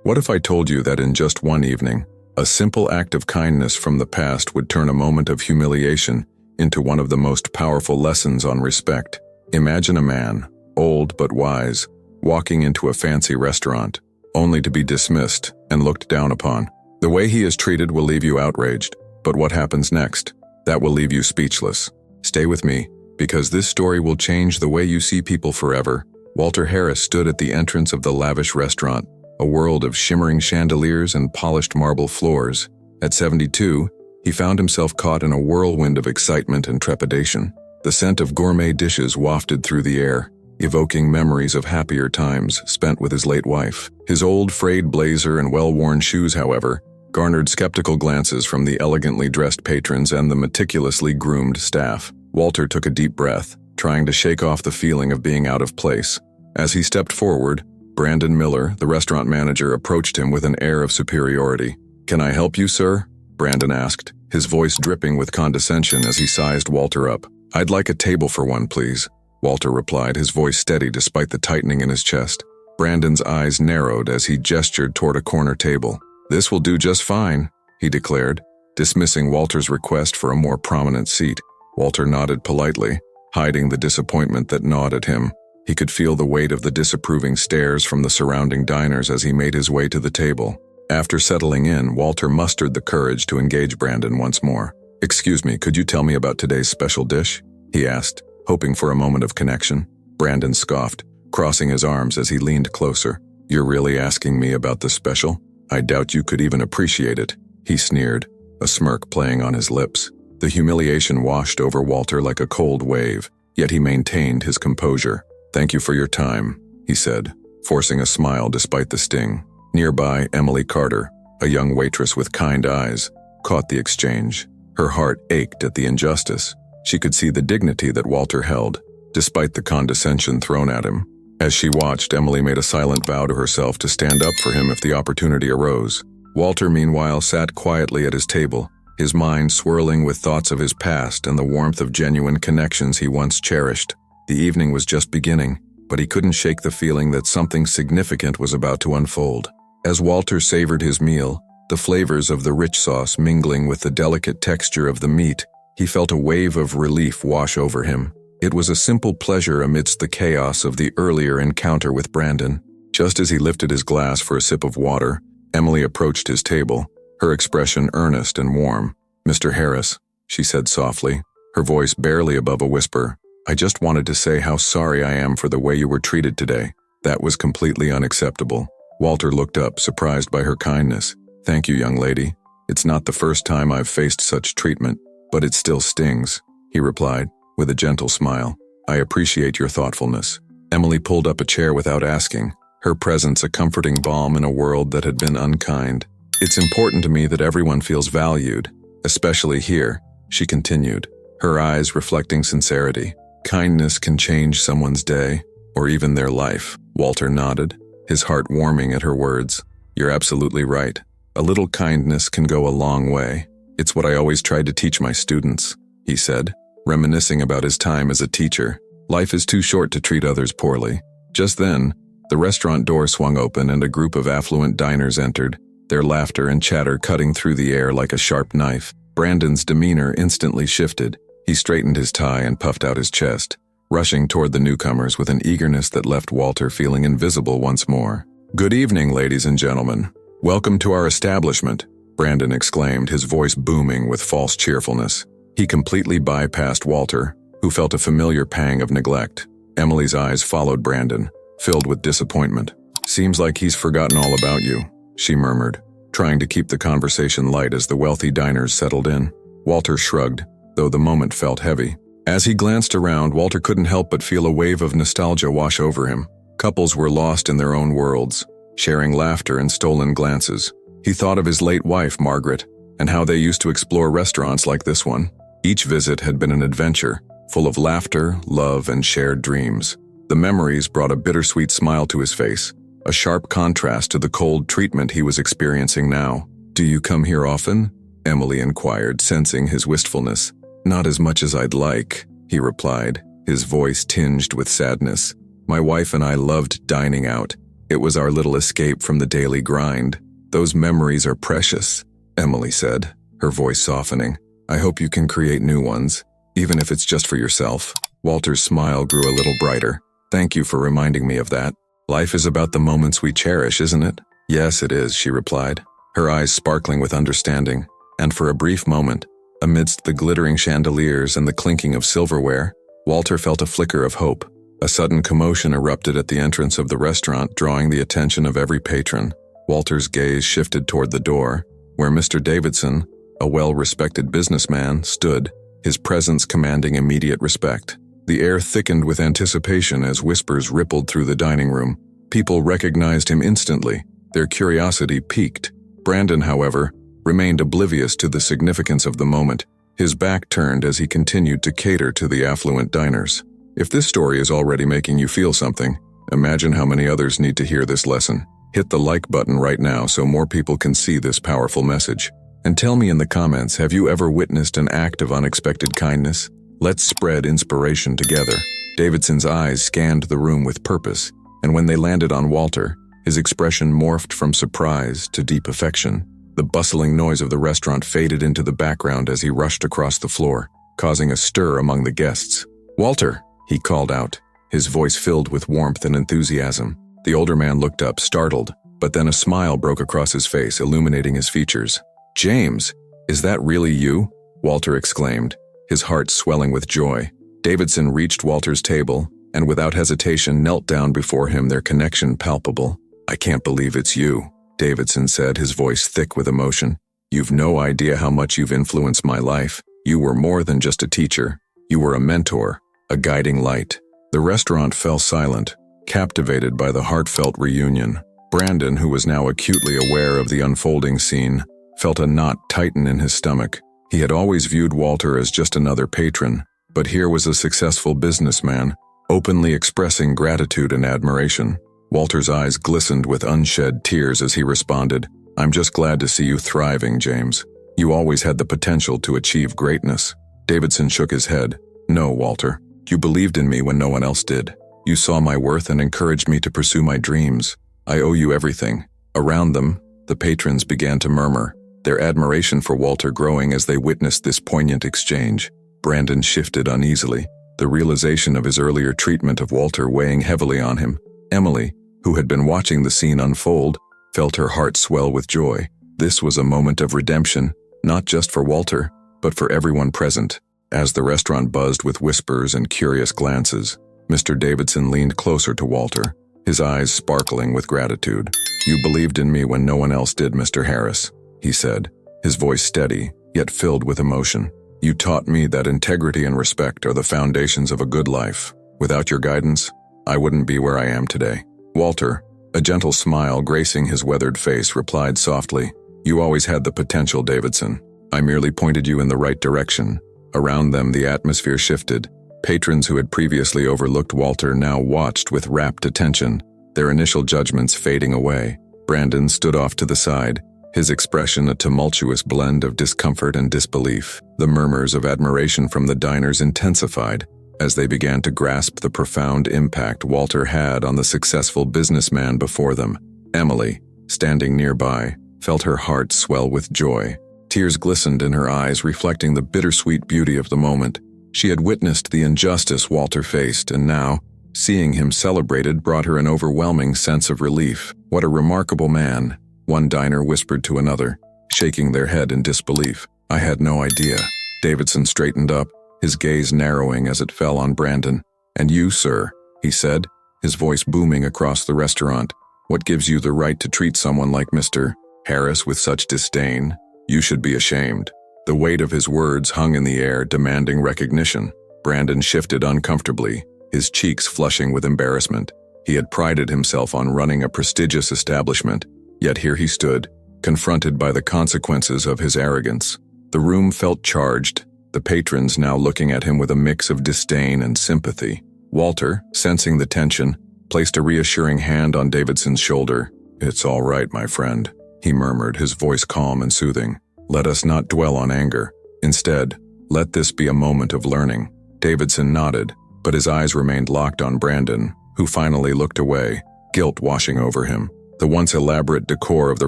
What if I told you that in just one evening, a simple act of kindness from the past would turn a moment of humiliation into one of the most powerful lessons on respect? Imagine a man, old but wise, walking into a fancy restaurant, only to be dismissed and looked down upon. The way he is treated will leave you outraged, but what happens next? That will leave you speechless. Stay with me, because this story will change the way you see people forever. Walter Harris stood at the entrance of the lavish restaurant, a world of shimmering chandeliers and polished marble floors. At 72, he found himself caught in a whirlwind of excitement and trepidation. The scent of gourmet dishes wafted through the air, evoking memories of happier times spent with his late wife. His old frayed blazer and well-worn shoes, however, garnered skeptical glances from the elegantly dressed patrons and the meticulously groomed staff. Walter took a deep breath, trying to shake off the feeling of being out of place. As he stepped forward, Brandon Miller, the restaurant manager, approached him with an air of superiority. "Can I help you, sir?" Brandon asked, his voice dripping with condescension as he sized Walter up. "I'd like a table for one, please," Walter replied, his voice steady despite the tightening in his chest. Brandon's eyes narrowed as he gestured toward a corner table. "This will do just fine," he declared, dismissing Walter's request for a more prominent seat. Walter nodded politely, hiding the disappointment that gnawed at him. He could feel the weight of the disapproving stares from the surrounding diners as he made his way to the table. After settling in, Walter mustered the courage to engage Brandon once more. "Excuse me, could you tell me about today's special dish?" he asked, hoping for a moment of connection. Brandon scoffed, crossing his arms as he leaned closer. "You're really asking me about the special? I doubt you could even appreciate it," he sneered, a smirk playing on his lips. The humiliation washed over Walter like a cold wave, yet he maintained his composure. "Thank you for your time," he said, forcing a smile despite the sting. Nearby, Emily Carter, a young waitress with kind eyes, caught the exchange. Her heart ached at the injustice. She could see the dignity that Walter held, despite the condescension thrown at him. As she watched, Emily made a silent vow to herself to stand up for him if the opportunity arose. Walter, meanwhile, sat quietly at his table, his mind swirling with thoughts of his past and the warmth of genuine connections he once cherished. The evening was just beginning, but he couldn't shake the feeling that something significant was about to unfold. As Walter savored his meal, the flavors of the rich sauce mingling with the delicate texture of the meat, he felt a wave of relief wash over him. It was a simple pleasure amidst the chaos of the earlier encounter with Brandon. Just as he lifted his glass for a sip of water, Emily approached his table, her expression earnest and warm. "Mr. Harris," she said softly, her voice barely above a whisper, "I just wanted to say how sorry I am for the way you were treated today. That was completely unacceptable." Walter looked up, surprised by her kindness. "Thank you, young lady. It's not the first time I've faced such treatment, but it still stings," he replied, with a gentle smile. "I appreciate your thoughtfulness." Emily pulled up a chair without asking, her presence a comforting balm in a world that had been unkind. "It's important to me that everyone feels valued, especially here," she continued, her eyes reflecting sincerity. "Kindness can change someone's day, or even their life." Walter nodded, his heart warming at her words. "You're absolutely right. A little kindness can go a long way. It's what I always tried to teach my students," he said, reminiscing about his time as a teacher. "Life is too short to treat others poorly." Just then, the restaurant door swung open and a group of affluent diners entered, their laughter and chatter cutting through the air like a sharp knife. Brandon's demeanor instantly shifted. He straightened his tie and puffed out his chest, rushing toward the newcomers with an eagerness that left Walter feeling invisible once more. "Good evening, ladies and gentlemen. Welcome to our establishment," Brandon exclaimed, his voice booming with false cheerfulness. He completely bypassed Walter, who felt a familiar pang of neglect. Emily's eyes followed Brandon, filled with disappointment. "Seems like he's forgotten all about you," she murmured, trying to keep the conversation light as the wealthy diners settled in. Walter shrugged, though the moment felt heavy. As he glanced around, Walter couldn't help but feel a wave of nostalgia wash over him. Couples were lost in their own worlds, sharing laughter and stolen glances. He thought of his late wife, Margaret, and how they used to explore restaurants like this one. Each visit had been an adventure, full of laughter, love, and shared dreams. The memories brought a bittersweet smile to his face, a sharp contrast to the cold treatment he was experiencing now. "Do you come here often?" Emily inquired, sensing his wistfulness. "Not as much as I'd like," he replied, his voice tinged with sadness. "My wife and I loved dining out. It was our little escape from the daily grind. Those memories are precious, Emily said, her voice softening. I hope you can create new ones, even if it's just for yourself. Walter's smile grew a little brighter. Thank you for reminding me of that. Life is about the moments we cherish, isn't it? Yes, it is, she replied, her eyes sparkling with understanding. And for a brief moment, amidst the glittering chandeliers and the clinking of silverware, Walter felt a flicker of hope. A sudden commotion erupted at the entrance of the restaurant, drawing the attention of every patron. Walter's gaze shifted toward the door, where Mr. Davidson, a well-respected businessman, stood, his presence commanding immediate respect. The air thickened with anticipation as whispers rippled through the dining room. People recognized him instantly, their curiosity piqued. Brandon, however, remained oblivious to the significance of the moment, his back turned as he continued to cater to the affluent diners. If this story is already making you feel something, imagine how many others need to hear this lesson. Hit the like button right now so more people can see this powerful message. And tell me in the comments, have you ever witnessed an act of unexpected kindness? Let's spread inspiration together. Davidson's eyes scanned the room with purpose, and when they landed on Walter, his expression morphed from surprise to deep affection. The bustling noise of the restaurant faded into the background as he rushed across the floor, causing a stir among the guests. Walter, he called out, his voice filled with warmth and enthusiasm. The older man looked up, startled, but then a smile broke across his face, illuminating his features. James, is that really you? Walter exclaimed, his heart swelling with joy. Davidson reached Walter's table, and without hesitation knelt down before him, their connection palpable. I can't believe it's you, Davidson said, his voice thick with emotion. You've no idea how much you've influenced my life. You were more than just a teacher. You were a mentor, a guiding light. The restaurant fell silent, captivated by the heartfelt reunion. Brandon, who was now acutely aware of the unfolding scene, felt a knot tighten in his stomach. He had always viewed Walter as just another patron, but here was a successful businessman, openly expressing gratitude and admiration. Walter's eyes glistened with unshed tears as he responded, I'm just glad to see you thriving, James. You always had the potential to achieve greatness. Davidson shook his head. No, Walter. You believed in me when no one else did. You saw my worth and encouraged me to pursue my dreams. I owe you everything. Around them, the patrons began to murmur, their admiration for Walter growing as they witnessed this poignant exchange. Brandon shifted uneasily, the realization of his earlier treatment of Walter weighing heavily on him. Emily, who had been watching the scene unfold, felt her heart swell with joy. This was a moment of redemption, not just for Walter, but for everyone present. As the restaurant buzzed with whispers and curious glances, Mr. Davidson leaned closer to Walter, his eyes sparkling with gratitude. You believed in me when no one else did, Mr. Harris, he said, his voice steady, yet filled with emotion. You taught me that integrity and respect are the foundations of a good life. Without your guidance, I wouldn't be where I am today. Walter, a gentle smile gracing his weathered face, replied softly, You always had the potential, Davidson. I merely pointed you in the right direction. Around them, the atmosphere shifted. Patrons who had previously overlooked Walter now watched with rapt attention, their initial judgments fading away. Brandon stood off to the side, his expression a tumultuous blend of discomfort and disbelief. The murmurs of admiration from the diners intensified as they began to grasp the profound impact Walter had on the successful businessman before them. Emily, standing nearby, felt her heart swell with joy. Tears glistened in her eyes, reflecting the bittersweet beauty of the moment. She had witnessed the injustice Walter faced, and now, seeing him celebrated brought her an overwhelming sense of relief. What a remarkable man, one diner whispered to another, shaking their head in disbelief. I had no idea. Davidson straightened up, his gaze narrowing as it fell on Brandon. And you, sir, he said, his voice booming across the restaurant. What gives you the right to treat someone like Mr. Harris with such disdain? You should be ashamed. The weight of his words hung in the air, demanding recognition. Brandon shifted uncomfortably, his cheeks flushing with embarrassment. He had prided himself on running a prestigious establishment, yet here he stood, confronted by the consequences of his arrogance. The room felt charged, the patrons now looking at him with a mix of disdain and sympathy. Walter, sensing the tension, placed a reassuring hand on Davidson's shoulder. It's all right, my friend, he murmured, his voice calm and soothing. Let us not dwell on anger. Instead, let this be a moment of learning. Davidson nodded, but his eyes remained locked on Brandon, who finally looked away, guilt washing over him. The once elaborate decor of the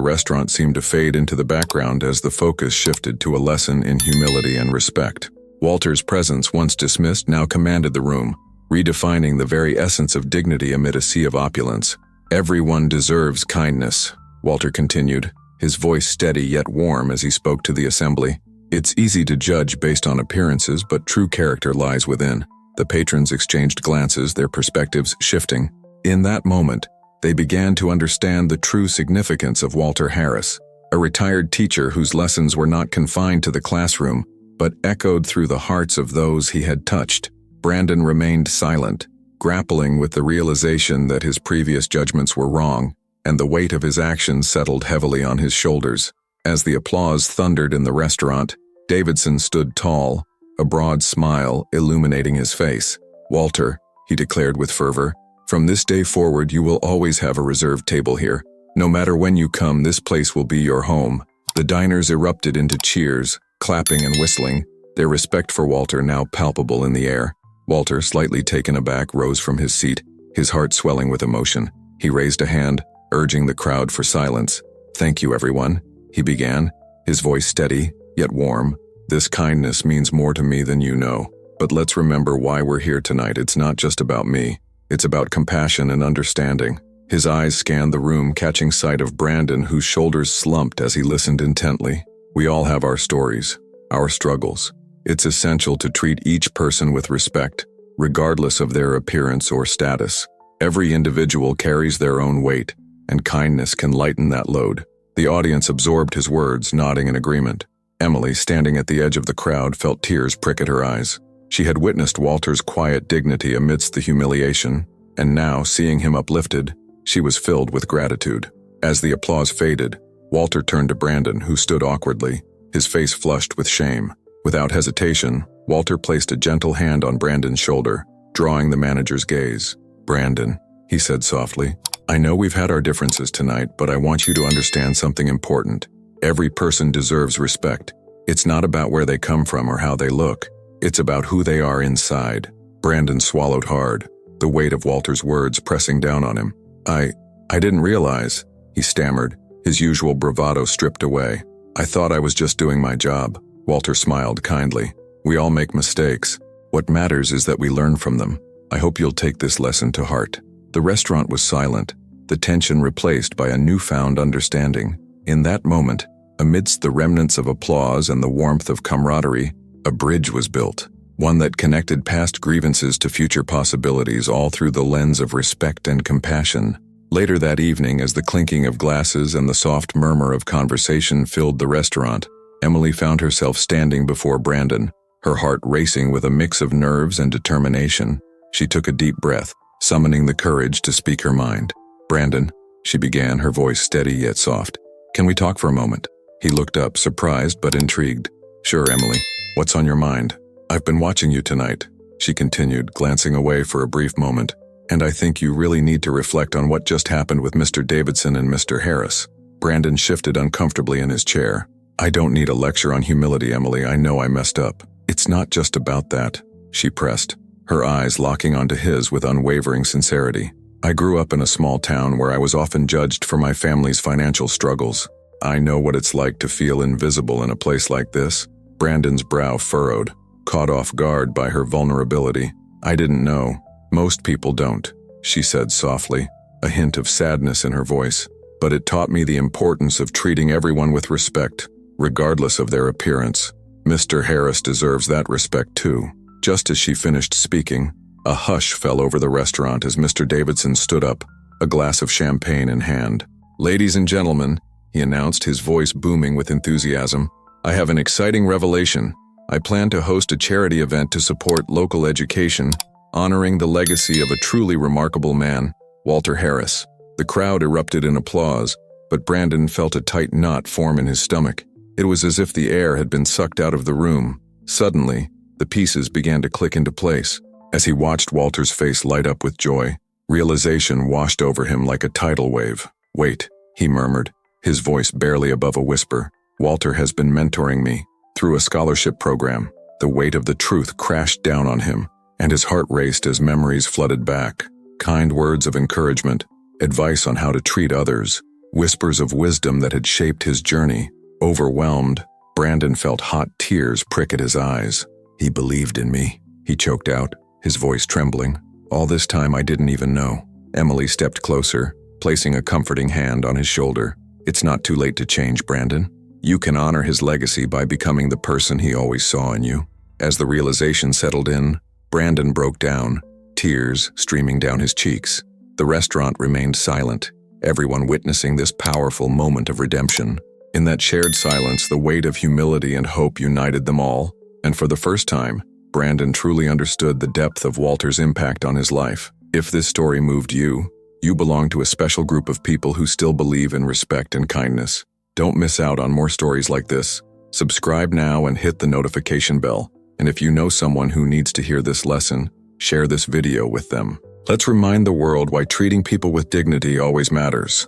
restaurant seemed to fade into the background as the focus shifted to a lesson in humility and respect. Walter's presence, once dismissed, now commanded the room, redefining the very essence of dignity amid a sea of opulence. "Everyone deserves kindness," Walter continued, his voice steady yet warm as he spoke to the assembly. "It's easy to judge based on appearances, but true character lies within." The patrons exchanged glances, their perspectives shifting. In that moment, they began to understand the true significance of Walter Harris, a retired teacher whose lessons were not confined to the classroom, but echoed through the hearts of those he had touched. Brandon remained silent, grappling with the realization that his previous judgments were wrong, and the weight of his actions settled heavily on his shoulders. As the applause thundered in the restaurant, Davidson stood tall, a broad smile illuminating his face. "Walter," he declared with fervor, "from this day forward you will always have a reserved table here. No matter when you come, this place will be your home." The diners erupted into cheers, clapping and whistling, their respect for Walter now palpable in the air. Walter, slightly taken aback, rose from his seat, his heart swelling with emotion. He raised a hand, urging the crowd for silence. "Thank you, everyone," he began, his voice steady, yet warm. "This kindness means more to me than you know. But let's remember why we're here tonight. It's not just about me. It's about compassion and understanding." His eyes scanned the room, catching sight of Brandon, whose shoulders slumped as he listened intently. "We all have our stories, our struggles. It's essential to treat each person with respect, regardless of their appearance or status. Every individual carries their own weight, and kindness can lighten that load." The audience absorbed his words, nodding in agreement. Emily, standing at the edge of the crowd, felt tears prick at her eyes. She had witnessed Walter's quiet dignity amidst the humiliation, and now, seeing him uplifted, she was filled with gratitude. As the applause faded, Walter turned to Brandon, who stood awkwardly, his face flushed with shame. Without hesitation, Walter placed a gentle hand on Brandon's shoulder, drawing the manager's gaze. "Brandon," he said softly, "I know we've had our differences tonight, but I want you to understand something important. Every person deserves respect. It's not about where they come from or how they look. It's about who they are inside." Brandon swallowed hard, the weight of Walter's words pressing down on him. I didn't realize," he stammered, his usual bravado stripped away. "I thought I was just doing my job." Walter smiled kindly. "We all make mistakes. What matters is that we learn from them. I hope you'll take this lesson to heart." The restaurant was silent, the tension replaced by a newfound understanding. In that moment, amidst the remnants of applause and the warmth of camaraderie, a bridge was built, one that connected past grievances to future possibilities, all through the lens of respect and compassion. Later that evening, as the clinking of glasses and the soft murmur of conversation filled the restaurant, Emily found herself standing before Brandon, her heart racing with a mix of nerves and determination. She took a deep breath, summoning the courage to speak her mind. "Brandon," she began, her voice steady yet soft, "can we talk for a moment?" He looked up, surprised but intrigued. "Sure, Emily. What's on your mind?" "I've been watching you tonight," she continued, glancing away for a brief moment, "and I think you really need to reflect on what just happened with Mr. Davidson and Mr. Harris." Brandon shifted uncomfortably in his chair. "I don't need a lecture on humility, Emily. I know I messed up." "It's not just about that," she pressed, her eyes locking onto his with unwavering sincerity. "I grew up in a small town where I was often judged for my family's financial struggles. I know what it's like to feel invisible in a place like this." Brandon's brow furrowed, caught off guard by her vulnerability. "I didn't know. Most people don't," she said softly, a hint of sadness in her voice. "But it taught me the importance of treating everyone with respect, regardless of their appearance. Mr. Harris deserves that respect too." Just as she finished speaking, a hush fell over the restaurant as Mr. Davidson stood up, a glass of champagne in hand. "Ladies and gentlemen," he announced, his voice booming with enthusiasm, "I have an exciting revelation. I plan to host a charity event to support local education, honoring the legacy of a truly remarkable man, Walter Harris." The crowd erupted in applause, but Brandon felt a tight knot form in his stomach. It was as if the air had been sucked out of the room. Suddenly, the pieces began to click into place. As he watched Walter's face light up with joy, realization washed over him like a tidal wave. "Wait," he murmured, his voice barely above a whisper. "Walter has been mentoring me through a scholarship program." The weight of the truth crashed down on him, and his heart raced as memories flooded back. Kind words of encouragement, advice on how to treat others, whispers of wisdom that had shaped his journey. Overwhelmed, Brandon felt hot tears prick at his eyes. "He believed in me," he choked out, his voice trembling. "All this time I didn't even know." Emily stepped closer, placing a comforting hand on his shoulder. "It's not too late to change, Brandon. You can honor his legacy by becoming the person he always saw in you." As the realization settled in, Brandon broke down, tears streaming down his cheeks. The restaurant remained silent, everyone witnessing this powerful moment of redemption. In that shared silence, the weight of humility and hope united them all, and for the first time, Brandon truly understood the depth of Walter's impact on his life. If this story moved you, you belong to a special group of people who still believe in respect and kindness. Don't miss out on more stories like this. Subscribe now and hit the notification bell. And if you know someone who needs to hear this lesson, share this video with them. Let's remind the world why treating people with dignity always matters.